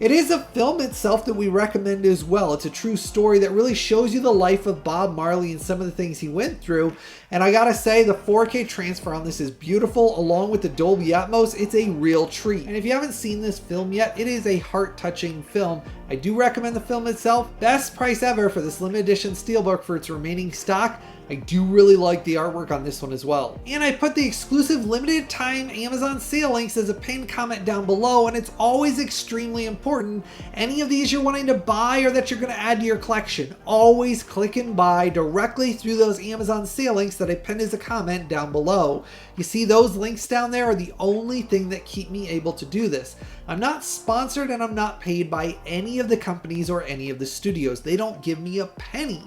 It is a film itself that we recommend as well. It's a true story that really shows you the life of Bob Marley and some of the things he went through. And I gotta say, the 4K transfer on this is beautiful, along with the Dolby Atmos. It's a real treat. And if you haven't seen this film yet, it is a heart-touching film. I do recommend the film itself. Best price ever for this limited edition SteelBook for its remaining stock. I do really like the artwork on this one as well. And I put the exclusive limited time Amazon sale links as a pinned comment down below, and it's always extremely important. Any of these you're wanting to buy or that you're going to add to your collection, always click and buy directly through those Amazon sale links that I pinned as a comment down below. You see, those links down there are the only thing that keep me able to do this. I'm not sponsored and I'm not paid by any of the companies or any of the studios. They don't give me a penny.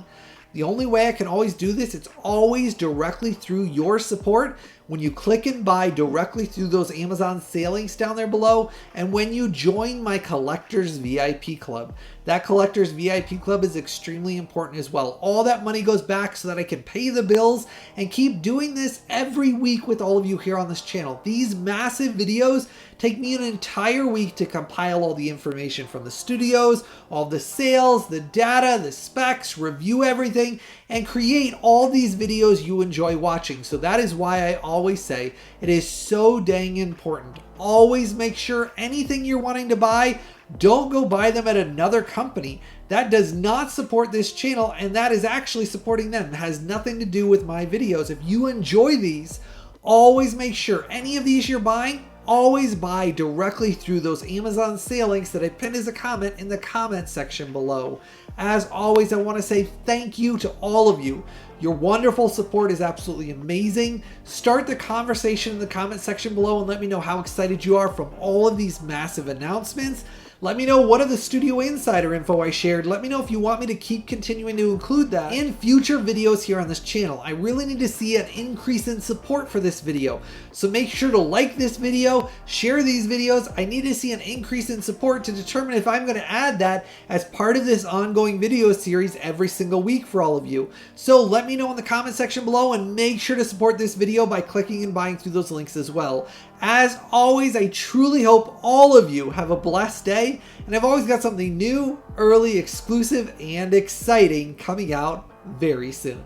The only way I can always do this, it's always directly through your support when you click and buy directly through those Amazon sale links down there below, and when you join my Collectors VIP Club. That Collectors VIP Club is extremely important as well. All that money goes back so that I can pay the bills and keep doing this every week with all of you here on this channel. These massive videos take me an entire week to compile all the information from the studios, all the sales, the data, the specs, review everything, and create all these videos you enjoy watching. So that is why I always say it is so dang important. Always make sure anything you're wanting to buy, don't go buy them at another company. That does not support this channel, and that is actually supporting them. It has nothing to do with my videos. If you enjoy these, always make sure any of these you're buying, always buy directly through those Amazon sale links that I pinned as a comment in the comment section below. As always, I want to say thank you to all of you. Your wonderful support is absolutely amazing. Start the conversation in the comment section below and let me know how excited you are from all of these massive announcements. Let me know what of the studio insider info I shared. Let me know if you want me to keep continuing to include that in future videos here on this channel. I really need to see an increase in support for this video. So make sure to like this video, share these videos. I need to see an increase in support to determine if I'm going to add that as part of this ongoing video series every single week for all of you. So let me know in the comment section below, and make sure to support this video by clicking and buying through those links as well. As always, I truly hope all of you have a blessed day, and I've always got something new, early, exclusive, and exciting coming out very soon.